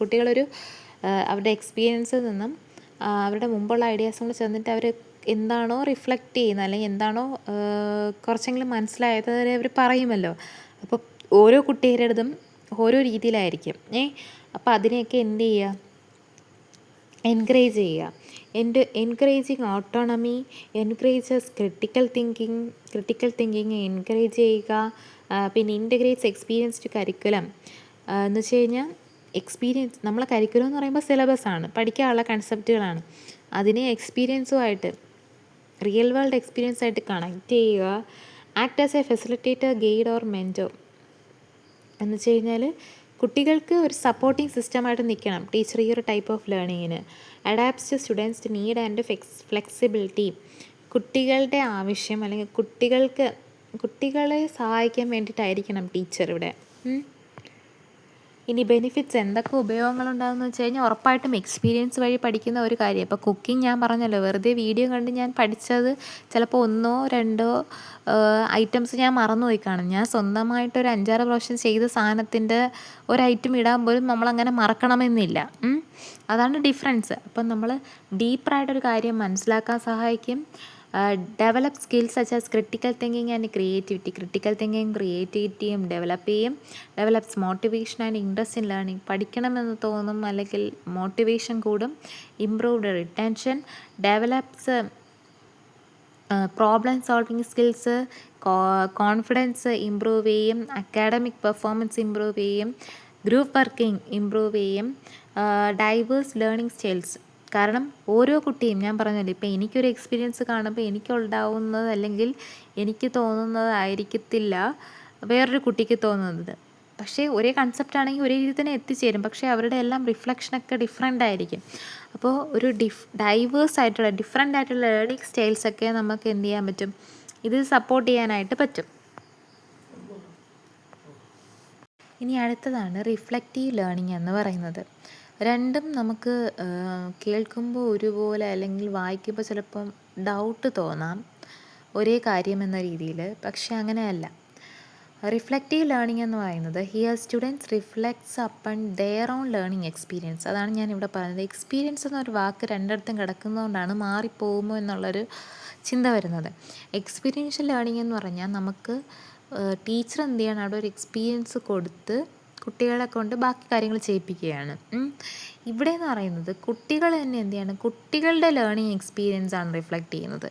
അവരുടെ എക്സ്പീരിയൻസിൽ നിന്നും അവരുടെ മുമ്പുള്ള ഐഡിയാസും കൂടെ ചെന്നിട്ട് അവർ എന്താണോ റിഫ്ലക്റ്റ് ചെയ്യുന്നത് അല്ലെങ്കിൽ എന്താണോ കുറച്ചെങ്കിലും മനസ്സിലായത് അവർ പറയുമല്ലോ. അപ്പോൾ ഓരോ കുട്ടികളുടേതും ഓരോ രീതിയിലായിരിക്കും. അപ്പോൾ അതിനെയൊക്കെ എന്ത് ചെയ്യുക? എൻകറേജ് ചെയ്യുക. Encouraging autonomy, encourages critical thinking encourage ചെയ്യുക. പിന്നെ ഇൻ്റഗ്രേറ്റ്സ് എക്സ്പീരിയൻസ് ടു കരിക്കുലം എന്ന് വെച്ച് കഴിഞ്ഞാൽ എക്സ്പീരിയൻസ്, നമ്മളെ കരിക്കുലം എന്ന് പറയുമ്പോൾ സിലബസാണ്, പഠിക്കാനുള്ള കൺസെപ്റ്റുകളാണ്. അതിനെ എക്സ്പീരിയൻസുമായിട്ട്, റിയൽ വേൾഡ് എക്സ്പീരിയൻസ് ആയിട്ട് കണക്ട് ചെയ്യുക. Act as a facilitator, guide or mentor എന്ന് വെച്ച് കഴിഞ്ഞാൽ കുട്ടികൾക്ക് ഒരു സപ്പോർട്ടിങ് സിസ്റ്റമായിട്ട് നിൽക്കണം ടീച്ചർ ഈ ഒരു ടൈപ്പ് ഓഫ് ലേണിങ്ങിന്. Adapts to students need and flexibility, കുട്ടികളുടെ ആവശ്യം അല്ലെങ്കിൽ കുട്ടികളെ സഹായിക്കാൻ വേണ്ടിയിട്ടായിരിക്കണം ടീച്ചർ ഇവിടെ. ഇനി ബെനിഫിറ്റ്സ്, എന്തൊക്കെ ഉപയോഗങ്ങളുണ്ടാകുമെന്ന് വെച്ച് കഴിഞ്ഞാൽ ഉറപ്പായിട്ടും എക്സ്പീരിയൻസ് വഴി പഠിക്കുന്ന ഒരു കാര്യം. ഇപ്പോൾ കുക്കിംഗ് ഞാൻ പറഞ്ഞല്ലോ, വെറുതെ വീഡിയോ കണ്ട് ഞാൻ പഠിച്ചത് ചിലപ്പോൾ 1-2 ഐറ്റംസ് ഞാൻ മറന്നുപോയി കാണും. ഞാൻ സ്വന്തമായിട്ടൊരു 5-6 പ്രാവശ്യം ചെയ്ത സാധനത്തിൻ്റെ ഒരു ഐറ്റം ഇടാൻ പോലും നമ്മളങ്ങനെ മറക്കണമെന്നില്ല. അതാണ് ഡിഫറൻസ്. അപ്പം നമ്മൾ ഡീപ്പറായിട്ടൊരു കാര്യം മനസ്സിലാക്കാൻ സഹായിക്കും. Develop skills such as critical thinking and creativity, critical thinking ക്രിയേറ്റിവിറ്റിയും ഡെവലപ്പ് ചെയ്യും. Develops motivation and interest in learning, പഠിക്കണമെന്ന് തോന്നും അല്ലെങ്കിൽ മോട്ടിവേഷൻ കൂടും. Improved retention, develops problem solving skills, confidence improve ചെയ്യും. അക്കാഡമിക് പെർഫോമൻസ് ഇമ്പ്രൂവ് ചെയ്യും. ഗ്രൂപ്പ് വർക്കിംഗ് ഇമ്പ്രൂവ് ചെയ്യും. Diverse learning styles, കാരണം ഓരോ കുട്ടിയും ഞാൻ പറഞ്ഞല്ലോ, ഇപ്പോൾ എനിക്കൊരു എക്സ്പീരിയൻസ് കാണുമ്പോൾ എനിക്കുണ്ടാവുന്നത് അല്ലെങ്കിൽ എനിക്ക് തോന്നുന്നതായിരിക്കത്തില്ല വേറൊരു കുട്ടിക്ക് തോന്നുന്നത്. പക്ഷേ ഒരേ കൺസെപ്റ്റ് ആണെങ്കിൽ ഒരേ രീതിയിൽ തന്നെ എത്തിച്ചേരും, പക്ഷേ അവരുടെ എല്ലാം റിഫ്ലക്ഷനൊക്കെ ഡിഫറെൻ്റ് ആയിരിക്കും. അപ്പോൾ ഒരു ഡൈവേഴ്സ് ആയിട്ടുള്ള ഡിഫറെൻ്റ് ആയിട്ടുള്ള ലേണിംഗ് സ്റ്റൈൽസൊക്കെ നമുക്ക് എന്ത് ചെയ്യാൻ പറ്റും, ഇത് സപ്പോർട്ട് ചെയ്യാനായിട്ട് പറ്റും. ഇനി അടുത്തതാണ് റിഫ്ലക്റ്റീവ് ലേണിംഗ് എന്ന് പറയുന്നത്. രണ്ടും നമുക്ക് കേൾക്കുമ്പോൾ ഒരുപോലെ അല്ലെങ്കിൽ വായിക്കുമ്പോൾ ചിലപ്പം ഡൗട്ട് തോന്നാം ഒരേ കാര്യം എന്ന രീതിയിൽ, പക്ഷേ അങ്ങനെയല്ല. റിഫ്ലക്റ്റീവ് ലേണിംഗ് എന്ന് പറയുന്നത് here students reflects upon their own learning experience. അതാണ് ഞാനിവിടെ പറയുന്നത്. എക്സ്പീരിയൻസ് എന്നൊരു വാക്ക് രണ്ടിടത്തും കിടക്കുന്നതുകൊണ്ടാണ് മാറിപ്പോകുമോ എന്നുള്ളൊരു ചിന്ത വരുന്നത്. എക്സ്പീരിയൻഷ്യൽ ലേണിംഗ് എന്ന് പറഞ്ഞാൽ നമുക്ക് ടീച്ചർ എന്ത് ചെയ്യണം, അവിടെ ഒരു എക്സ്പീരിയൻസ് കൊടുത്ത് കുട്ടികളെ കൊണ്ട് ബാക്കി കാര്യങ്ങൾ ചെയ്യിപ്പിക്കുകയാണ്. ഇവിടെ എന്ന് പറയുന്നത് കുട്ടികൾ തന്നെ എന്ത് ചെയ്യണം, കുട്ടികളുടെ ലേണിംഗ് എക്സ്പീരിയൻസ് ആണ് റിഫ്ലക്റ്റ് ചെയ്യുന്നത്.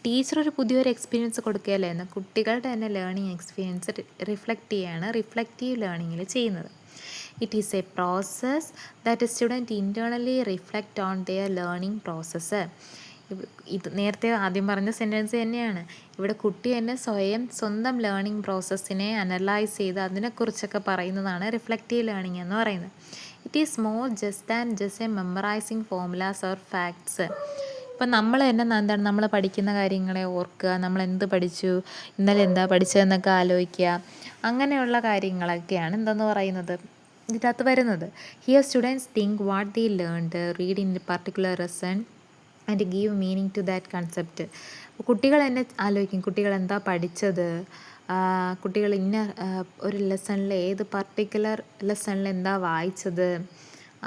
ടീച്ചർ ഒരു പുതിയൊരു എക്സ്പീരിയൻസ് കൊടുക്കുകയല്ലേ എന്ന് കുട്ടികളുടെ തന്നെ ലേണിംഗ് എക്സ്പീരിയൻസ് റിഫ്ലക്റ്റ് ചെയ്യുകയാണ് റിഫ്ലക്റ്റീവ് ലേണിങ്ങിൽ ചെയ്യുന്നത്. It is a process that student internally reflect on their learning process. ഇത് നേരത്തെ ആദ്യം പറഞ്ഞ സെൻറ്റൻസ് തന്നെയാണ്. ഇവിടെ കുട്ടി തന്നെ സ്വന്തം ലേണിംഗ് പ്രോസസ്സിനെ അനലൈസ് ചെയ്ത് അതിനെക്കുറിച്ചൊക്കെ പറയുന്നതാണ് റിഫ്ലക്റ്റീവ് ലേണിംഗ് എന്ന് പറയുന്നത്. It is more just A memorising formulas or facts. ഇപ്പം നമ്മൾ തന്നെ എന്താണ്, നമ്മൾ പഠിക്കുന്ന കാര്യങ്ങളെ ഓർക്കുക, നമ്മൾ എന്ത് പഠിച്ചു, ഇന്നലെ എന്താ പഠിച്ചതെന്നൊക്കെ ആലോചിക്കുക, അങ്ങനെയുള്ള കാര്യങ്ങളൊക്കെയാണ് എന്തെന്ന് പറയുന്നത് ഇതിനകത്ത് വരുന്നത്. Here students think what they learned, read in particular lesson and give meaning to that concept. കുട്ടികൾ തന്നെ ആലോചിക്കും കുട്ടികൾ എന്താ പഠിച്ചത്, കുട്ടികൾ ഇന്ന ഒരു ലെസണിൽ ഏത് പർട്ടിക്കുലർ ലെസണിൽ എന്താ വായിച്ചത്,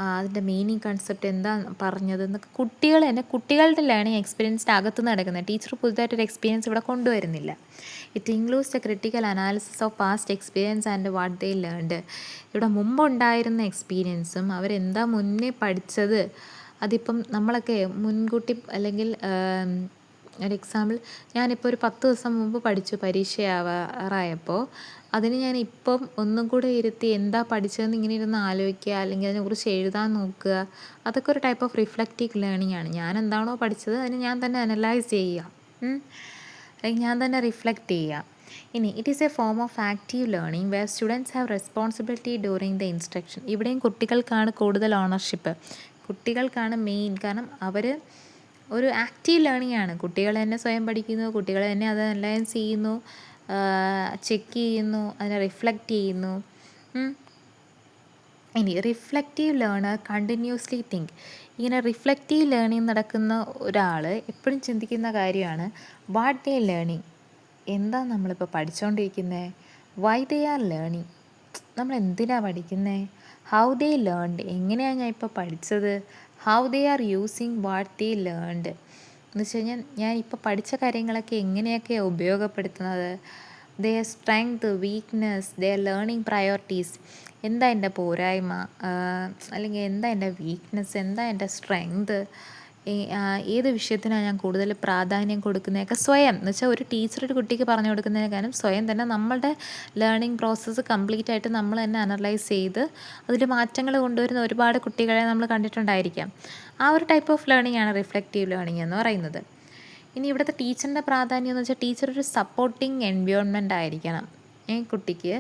അതിൻ്റെ മീനിങ് കൺസെപ്റ്റ് എന്താ പറഞ്ഞത് എന്നൊക്കെ കുട്ടികൾ തന്നെ കുട്ടികളുടെ ലേണിംഗ് എക്സ്പീരിയൻസിൻ്റെ അകത്ത് നടക്കുന്നത്. ടീച്ചർ പുതുതായിട്ടൊരു എക്സ്പീരിയൻസ് ഇവിടെ കൊണ്ടുവരുന്നില്ല. It includes a critical analysis of past experience and what they learned. ഇവിടെ മുമ്പുണ്ടായിരുന്ന എക്സ്പീരിയൻസും അവരെന്താ മുന്നേ പഠിച്ചത്, അതിപ്പം നമ്മളൊക്കെ മുൻകൂട്ടി അല്ലെങ്കിൽ ഒരു എക്സാമ്പിൾ ഞാനിപ്പോൾ ഒരു 10 ദിവസം മുമ്പ് പഠിച്ചു പരീക്ഷയാവാറായപ്പോൾ അതിന് ഞാൻ ഇപ്പം ഒന്നും കൂടെ ഇരുത്തി എന്താ പഠിച്ചതെന്ന് ഇങ്ങനെ ഇരുന്ന് ആലോചിക്കുക അല്ലെങ്കിൽ അതിനെക്കുറിച്ച് എഴുതാൻ നോക്കുക, അതൊക്കെ ഒരു ടൈപ്പ് ഓഫ് റിഫ്ലക്റ്റീവ് ലേണിംഗ് ആണ്. ഞാൻ എന്താണോ പഠിച്ചത് അതിന് ഞാൻ തന്നെ അനലൈസ് ചെയ്യുക, അല്ലെങ്കിൽ ഞാൻ തന്നെ റിഫ്ലക്റ്റ് ചെയ്യുക. ഇനി it is a form of active learning where students have responsibility during the instruction. ഇവിടെയും കുട്ടികൾക്കാണ് കൂടുതൽ ഓണർഷിപ്പ്, കുട്ടികൾക്കാണ് മെയിൻ. കാരണം അവർ ഒരു ആക്റ്റീവ് ലേണിംഗ് ആണ്. കുട്ടികൾ തന്നെ സ്വയം പഠിക്കുന്നു, കുട്ടികൾ തന്നെ അത് അനലൈസ് ചെയ്യുന്നു, ചെക്ക് ചെയ്യുന്നു, അതിനെ റിഫ്ലക്റ്റ് ചെയ്യുന്നു. ഇനി റിഫ്ലക്റ്റീവ് ലേണർ കണ്ടിന്യൂസ്ലി തിങ്ക്. ഇങ്ങനെ റിഫ്ലക്റ്റീവ് ലേണിംഗ് നടക്കുന്ന ഒരാൾ എപ്പോഴും ചിന്തിക്കുന്ന കാര്യമാണ് വാട്ട് ദേ ലേണിംഗ്, എന്താ നമ്മളിപ്പോൾ പഠിച്ചുകൊണ്ടിരിക്കുന്നത്, വൈ ദേ ആർ ലേണിംഗ്, നമ്മൾ എന്തിനാണ് പഠിക്കുന്നത്, ഹൗ ദേ ലേൺഡ്, എങ്ങനെയാണ് ഞാൻ ഇപ്പോൾ പഠിച്ചത്, how they are using what they learned എന്ന് വെച്ച് കഴിഞ്ഞാൽ ഞാൻ ഇപ്പോൾ പഠിച്ച കാര്യങ്ങളൊക്കെ എങ്ങനെയൊക്കെയാണ് ഉപയോഗപ്പെടുത്തുന്നത്, their strength, weakness, their learning priorities. എന്താ എൻ്റെ പോരായ്മ, അല്ലെങ്കിൽ എന്താ എൻ്റെ വീക്ക്നെസ്, എന്താ എൻ്റെ സ്ട്രെങ്ത്, ഏത് വിഷയത്തിനാണ് ഞാൻ കൂടുതൽ പ്രാധാന്യം കൊടുക്കുന്നതൊക്കെ സ്വയം എന്ന് വെച്ചാൽ ഒരു ടീച്ചർ ഒരു കുട്ടിക്ക് പറഞ്ഞു കൊടുക്കുന്നതിനേക്കാളും സ്വയം തന്നെ നമ്മളുടെ ലേണിംഗ് പ്രോസസ്സ് കംപ്ലീറ്റ് ആയിട്ട് നമ്മൾ തന്നെ അനലൈസ് ചെയ്ത് അതിൽ മാറ്റങ്ങൾ കൊണ്ടുവരുന്ന ഒരുപാട് കുട്ടികളെ നമ്മൾ കണ്ടിട്ടുണ്ടായിരിക്കാം. ആ ഒരു ടൈപ്പ് ഓഫ് ലേണിംഗ് ആണ് റിഫ്ലക്റ്റീവ് ലേണിംഗ് എന്ന് പറയുന്നത്. ഇനി ഇവിടുത്തെ ടീച്ചറിൻ്റെ പ്രാധാന്യം എന്ന് വെച്ചാൽ ടീച്ചർ ഒരു സപ്പോർട്ടിങ് എൻവയോൺമെൻ്റ് ആയിരിക്കണം കുട്ടിക്ക്.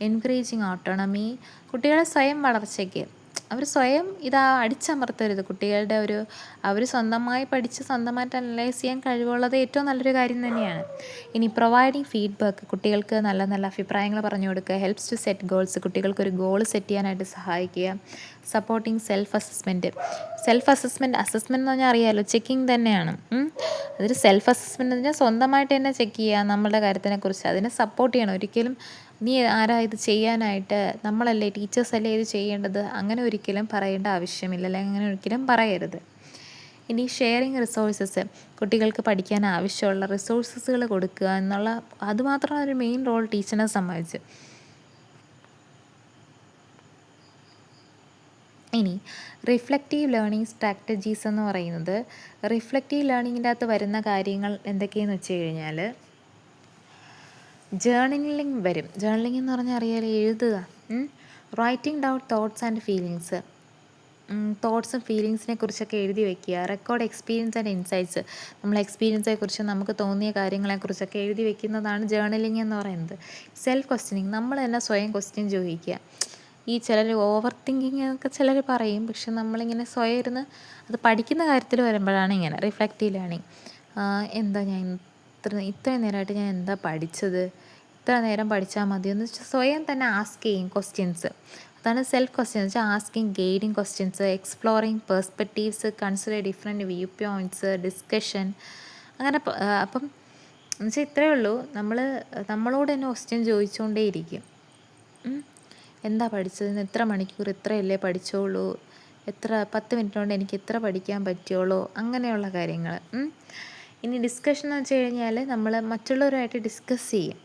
എൻകറേജിങ് ഓട്ടോണമി, കുട്ടികളെ സ്വയം വളർച്ചയ്ക്ക് അവർ സ്വയം അടിച്ചമർത്തരുത്. കുട്ടികളുടെ അവർ സ്വന്തമായി പഠിച്ച് സ്വന്തമായിട്ട് അനലൈസ് ചെയ്യാൻ കഴിവുള്ളത് ഏറ്റവും നല്ലൊരു കാര്യം തന്നെയാണ്. ഇനി പ്രൊവൈഡിങ് ഫീഡ്ബാക്ക്, കുട്ടികൾക്ക് നല്ല നല്ല അഭിപ്രായങ്ങൾ പറഞ്ഞു കൊടുക്കുക. ഹെൽപ്സ് ടു സെറ്റ് ഗോൾസ്, കുട്ടികൾക്കൊരു ഗോൾ സെറ്റ് ചെയ്യാനായിട്ട് സഹായിക്കുക. സപ്പോർട്ടിങ് സെൽഫ് അസസ്മെൻറ്റ് അസസ്മെൻറ്റ് എന്ന് പറഞ്ഞാൽ അറിയാമല്ലോ, ചെക്കിങ് തന്നെയാണ്. അതൊരു സെൽഫ് അസസ്മെൻറ്റ് എന്ന് പറഞ്ഞാൽ സ്വന്തമായിട്ട് തന്നെ ചെക്ക് ചെയ്യുക നമ്മളുടെ കാര്യത്തിനെക്കുറിച്ച്. അതിനെ സപ്പോർട്ട് ചെയ്യണം. ഒരിക്കലും നീ ആരാ ഇത് ചെയ്യാനായിട്ട്, നമ്മളല്ലേ ടീച്ചേഴ്സല്ലേ ഇത് ചെയ്യേണ്ടത്, അങ്ങനെ ഒരിക്കലും പറയേണ്ട ആവശ്യമില്ല, അല്ലെങ്കിൽ അങ്ങനെ ഒരിക്കലും പറയരുത്. ഇനി ഷെയറിങ് റിസോഴ്സസ്, കുട്ടികൾക്ക് പഠിക്കാൻ ആവശ്യമുള്ള റിസോഴ്സസുകൾ കൊടുക്കുക എന്നുള്ള അതുമാത്രമാണ് ഒരു മെയിൻ റോൾ ടീച്ചറിനെ സംബന്ധിച്ച്. ഇനി റിഫ്ലക്റ്റീവ് ലേണിംഗ് സ്ട്രാറ്റജീസ് എന്ന് പറയുന്നത്, റിഫ്ലക്റ്റീവ് ലേണിങ്ങിൻ്റെ അകത്ത് വരുന്ന കാര്യങ്ങൾ എന്തൊക്കെയെന്ന് വെച്ച് കഴിഞ്ഞാൽ ജേർണലിംഗ് വരും. ജേർണലിംഗ് എന്ന് പറഞ്ഞാൽ അറിയാലോ, എഴുതുക. Writing down thoughts and feelings, തോട്ട്സും ഫീലിങ്സിനെ കുറിച്ചൊക്കെ എഴുതി വയ്ക്കുക. റെക്കോർഡ് എക്സ്പീരിയൻസ് ആൻഡ് ഇൻസൈറ്റ്സ്, നമ്മളെ എക്സ്പീരിയൻസെക്കുറിച്ച് നമുക്ക് തോന്നിയ കാര്യങ്ങളെക്കുറിച്ചൊക്കെ എഴുതി വയ്ക്കുന്നതാണ് ജേർണലിംഗ് എന്ന് പറയുന്നത്. സെൽഫ് ക്വസ്റ്റ്യനിങ്, നമ്മൾ തന്നെ സ്വയം ക്വസ്റ്റ്യൻ ചോദിക്കുക. ഈ ചിലർ ഓവർ തിങ്കിങ് എന്നൊക്കെ ചിലർ പറയും, പക്ഷെ നമ്മളിങ്ങനെ സ്വയം ഇരുന്ന് അത് പഠിക്കുന്ന കാര്യത്തിൽ വരുമ്പോഴാണ് ഇങ്ങനെ റിഫ്ലക്റ്റീവ് ലേണിംഗ്. എന്താ ഞാൻ ഇത്രയും നേരമായിട്ട് ഞാൻ എന്താ പഠിച്ചത്, ഇത്ര നേരം പഠിച്ചാൽ മതിയെന്ന് വെച്ചാൽ സ്വയം തന്നെ ആസ്ക് ചെയ്യും ക്വസ്റ്റ്യൻസ്. അതാണ് സെൽഫ് ക്വസ്റ്റ്യൻ എന്ന് വെച്ചാൽ asking, guiding questions, exploring perspectives, consider different view points, discussion. അങ്ങനെ അപ്പം എന്ന് വെച്ചാൽ ഇത്രയേ ഉള്ളൂ. നമ്മളോട് തന്നെ ക്വസ്റ്റ്യൻ ചോദിച്ചുകൊണ്ടേയിരിക്കും. എന്താ പഠിച്ചത്, എത്ര മണിക്കൂർ ഇത്രയല്ലേ പഠിച്ചോളൂ, 10 മിനിറ്റ് കൊണ്ട് എനിക്ക് ഇത്ര പഠിക്കാൻ പറ്റുള്ളൂ, അങ്ങനെയുള്ള കാര്യങ്ങൾ. ഇനി ഡിസ്കഷൻ എന്ന് വെച്ച് കഴിഞ്ഞാൽ നമ്മൾ മറ്റുള്ളവരുമായിട്ട് ഡിസ്കസ് ചെയ്യും.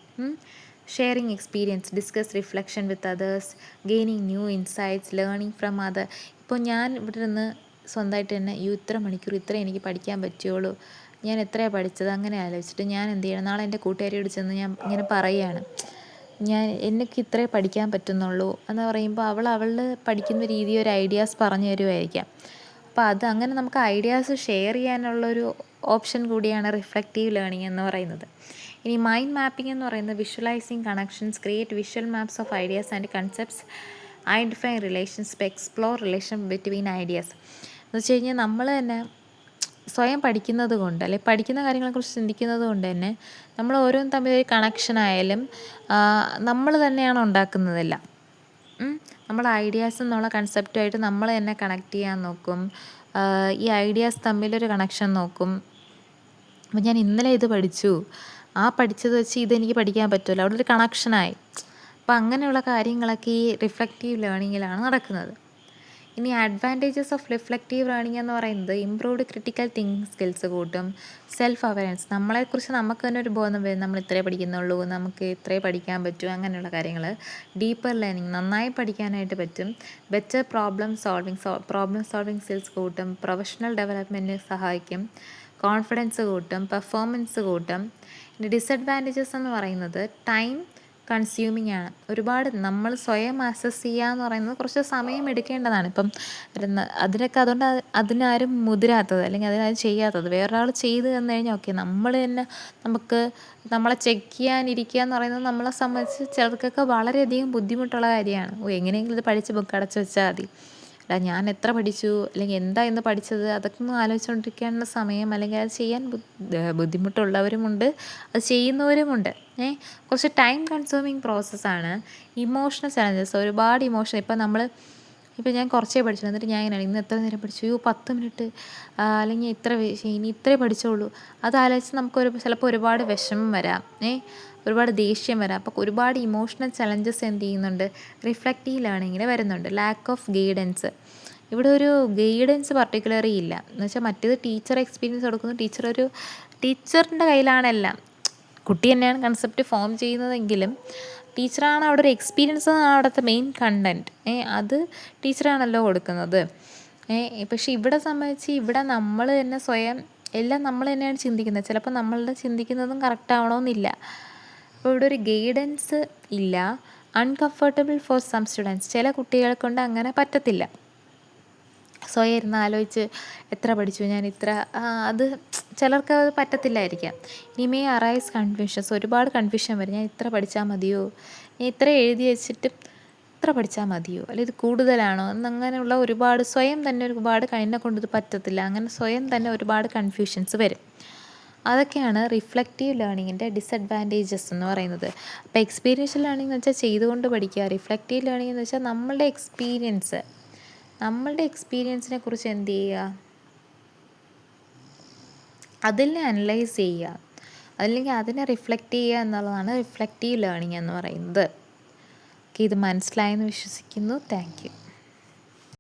Sharing experience, discuss reflection with others, gaining new insights, learning from other. ഇപ്പോൾ ഞാൻ ഇവിടെ നിന്ന് സ്വന്തമായിട്ട് തന്നെ ഇത്ര മണിക്കൂർ ഇത്ര എനിക്ക് പഠിക്കാൻ പറ്റുള്ളൂ, ഞാൻ എത്രയാണ് പഠിച്ചത്, അങ്ങനെ ആലോചിച്ചിട്ട് ഞാൻ എന്ത് ചെയ്യണം, നാളെ എൻ്റെ കൂട്ടുകാരിയോട് ചെന്ന് ഞാൻ ഇങ്ങനെ പറയുകയാണ്, എനിക്ക് ഇത്രേ പഠിക്കാൻ പറ്റുന്നുള്ളൂ എന്ന് പറയുമ്പോൾ അവൾ പഠിക്കുന്ന രീതി ഒരു ഐഡിയാസ് പറഞ്ഞു തരുമായിരിക്കാം. അപ്പോൾ അങ്ങനെ നമുക്ക് ഐഡിയാസ് ഷെയർ ചെയ്യാനുള്ളൊരു ഓപ്ഷൻ കൂടിയാണ് റിഫ്ലക്റ്റീവ് ലേണിംഗ് എന്ന് പറയുന്നത്. ഇനി മൈൻഡ് മാപ്പിംഗ് എന്ന് പറയുന്നത് visualising connections, create visual maps of ideas and concepts, identify relationship, explore relation between ideas. എന്ന് വെച്ച് കഴിഞ്ഞാൽ നമ്മൾ തന്നെ സ്വയം പഠിക്കുന്നത് കൊണ്ട്, അല്ലെങ്കിൽ പഠിക്കുന്ന കാര്യങ്ങളെക്കുറിച്ച് ചിന്തിക്കുന്നത് കൊണ്ട് തന്നെ നമ്മൾ ഓരോന്നും തമ്മിൽ ഒരു കണക്ഷനായാലും നമ്മൾ തന്നെയാണ് ഉണ്ടാക്കുന്നതെല്ലാം. നമ്മൾ ഐഡിയാസ് എന്നുള്ള കൺസെപ്റ്റുമായിട്ട് നമ്മൾ തന്നെ കണക്ട് ചെയ്യാൻ നോക്കും. ഈ ഐഡിയാസ് തമ്മിലൊരു കണക്ഷൻ നോക്കും. അപ്പോൾ ഞാൻ ഇന്നലെ ഇത് പഠിച്ചു, പഠിച്ചത് വെച്ച് ഇതെനിക്ക് പഠിക്കാൻ പറ്റുമല്ലോ, അവിടെ ഒരു കണക്ഷനായി. അപ്പോൾ അങ്ങനെയുള്ള കാര്യങ്ങളൊക്കെ ഈ റിഫ്ലക്റ്റീവ് ലേണിങ്ങിലാണ് നടക്കുന്നത്. ഇനി അഡ്വാൻറ്റേജസ് ഓഫ് റിഫ്ലക്റ്റീവ് ലേണിംഗ് എന്ന് പറയുന്നത് ഇംപ്രൂവ്ഡ് ക്രിട്ടിക്കൽ തിങ്കിങ് സ്കിൽസ് കൂട്ടും, സെൽഫ് അവയർനെസ്, നമ്മളെക്കുറിച്ച് നമുക്ക് തന്നെ ഒരു ബോധം വരും, നമ്മൾ ഇത്രേ പഠിക്കുന്നുള്ളൂ, നമുക്ക് ഇത്രേ പഠിക്കാൻ പറ്റും, അങ്ങനെയുള്ള കാര്യങ്ങൾ. ഡീപ്പർ ലേണിംഗ്, നന്നായി പഠിക്കാനായിട്ട് പറ്റും. ബെറ്റർ പ്രോബ്ലം സോൾവിങ് സ്കിൽസ് കൂട്ടും, പ്രൊഫഷണൽ ഡെവലപ്മെൻറ്റിന് സഹായിക്കും, കോൺഫിഡൻസ് കൂട്ടും, പെർഫോമൻസ് കൂട്ടും. ഇനി ഡിസഡ്വാൻറ്റേജസ് എന്ന് പറയുന്നത് ടൈം കൺസ്യൂമിങ് ആണ്. ഒരുപാട് നമ്മൾ സ്വയം അസസ് ചെയ്യുക എന്ന് പറയുന്നത് കുറച്ച് സമയം എടുക്കേണ്ടതാണ്. ഇപ്പം അതിനൊക്കെ അതുകൊണ്ട് അതിനാരും മുതിരാത്തത്, അല്ലെങ്കിൽ അതിനാരും ചെയ്യാത്തത്. വേറൊരാൾ ചെയ്ത് തന്നു കഴിഞ്ഞാൽ ഓക്കെ, നമ്മൾ തന്നെ നമ്മളെ ചെക്ക് ചെയ്യാനിരിക്കുക എന്ന് പറയുന്നത് നമ്മളെ സംബന്ധിച്ച് ചിലർക്കൊക്കെ വളരെയധികം ബുദ്ധിമുട്ടുള്ള കാര്യമാണ്. എങ്ങനെയെങ്കിലും ഇത് പഠിച്ച് ബുക്ക് അടച്ച് വെച്ചാൽ മതി, അല്ല ഞാൻ എത്ര പഠിച്ചു, അല്ലെങ്കിൽ എന്താ ഇന്ന് പഠിച്ചത്, അതൊക്കെ ഒന്ന് ആലോചിച്ചുകൊണ്ടിരിക്കാനുള്ള സമയം, അല്ലെങ്കിൽ അത് ചെയ്യാൻ ബുദ്ധിമുട്ടുള്ളവരുമുണ്ട്, അത് ചെയ്യുന്നവരുമുണ്ട്. കുറച്ച് ടൈം കൺസ്യൂമിങ് പ്രോസസ്സാണ്. ഇമോഷണൽ ചലഞ്ചസ്, ഒരുപാട് ഇമോഷൻ. ഇപ്പം ഞാൻ കുറച്ചേ പഠിച്ചു, എന്നിട്ട് ഞാൻ ഇന്ന് എത്ര നേരം പഠിച്ചു, 10 മിനിറ്റ്, അല്ലെങ്കിൽ ഇനി ഇത്രേ പഠിച്ചുള്ളൂ. അത് ആലോചിച്ച് നമുക്ക് ചിലപ്പോൾ ഒരുപാട് വിഷമം വരാം, ഒരുപാട് ദേഷ്യം വരാം. അപ്പോൾ ഒരുപാട് ഇമോഷണൽ ചലഞ്ചസ് എന്ത് ചെയ്യുന്നുണ്ട്, റിഫ്ലക്റ്റീവ് ലേണിങ്ങിൽ വരുന്നുണ്ട്. ലാക്ക് ഓഫ് ഗൈഡൻസ്, ഇവിടെ ഒരു ഗൈഡൻസ് പർട്ടിക്കുലറി ഇല്ല. എന്ന് വെച്ചാൽ മറ്റേത് ടീച്ചർ എക്സ്പീരിയൻസ് കൊടുക്കുന്നു, ടീച്ചറിൻ്റെ കയ്യിലാണെല്ലാം, കുട്ടി തന്നെയാണ് കൺസെപ്റ്റ് ഫോം ചെയ്യുന്നതെങ്കിലും ടീച്ചറാണ് അവിടെ ഒരു എക്സ്പീരിയൻസ് അവിടുത്തെ മെയിൻ കണ്ടൻറ്റ്. അത് ടീച്ചറാണല്ലോ കൊടുക്കുന്നത്. പക്ഷേ ഇവിടെ സംബന്ധിച്ച് ഇവിടെ നമ്മൾ തന്നെ സ്വയം എല്ലാം നമ്മൾ തന്നെയാണ് ചിന്തിക്കുന്നത്. ചിലപ്പോൾ നമ്മളുടെ ചിന്തിക്കുന്നതും കറക്റ്റ് ആവണമെന്നില്ല. അപ്പോൾ ഇവിടെ ഒരു ഗൈഡൻസ് ഇല്ല. അൺകംഫർട്ടബിൾ ഫോർ സം സ്റ്റുഡൻസ്, ചില കുട്ടികളെ കൊണ്ട് അങ്ങനെ പറ്റത്തില്ല. സ്വയം ഇരുന്ന് ആലോചിച്ച് എത്ര പഠിച്ചു ഞാൻ ഇത്ര, അത് ചിലർക്ക് അത് പറ്റത്തില്ലായിരിക്കാം. ഇനിമേ അറൈസ് കൺഫ്യൂഷൻസ്, ഒരുപാട് കൺഫ്യൂഷൻ വരും. ഞാൻ ഇത്ര പഠിച്ചാൽ മതിയോ, ഞാൻ ഇത്ര എഴുതി വെച്ചിട്ട് ഇത്ര പഠിച്ചാൽ മതിയോ, അല്ലെങ്കിൽ ഇത് കൂടുതലാണോ എന്നങ്ങനെയുള്ള ഒരുപാട് സ്വയം തന്നെ ഒരുപാട് എന്നെ കൊണ്ട് ഇത് പറ്റത്തില്ല, അങ്ങനെ സ്വയം തന്നെ ഒരുപാട് കൺഫ്യൂഷൻസ് വരും. അതൊക്കെയാണ് റിഫ്ലക്റ്റീവ് ലേണിങ്ങിൻ്റെ ഡിസഡ്വാൻറ്റേജസ് എന്ന് പറയുന്നത്. അപ്പോൾ എക്സ്പീരിയൻഷ്യൽ ലേണിംഗ് എന്ന് വെച്ചാൽ ചെയ്തുകൊണ്ട് പഠിക്കുക. റിഫ്ലക്റ്റീവ് ലേണിംഗ് എന്ന് വെച്ചാൽ നമ്മളുടെ എക്സ്പീരിയൻസിനെ കുറിച്ച് എന്ത് ചെയ്യുക, അതിനെ അനലൈസ് ചെയ്യുക, അല്ലെങ്കിൽ അതിനെ റിഫ്ലക്റ്റ് ചെയ്യുക എന്നുള്ളതാണ് റിഫ്ലക്റ്റീവ് ലേണിംഗ് എന്ന് പറയുന്നത്. ഇത് മനസ്സിലായെന്ന് വിശ്വസിക്കുന്നു. Thank you.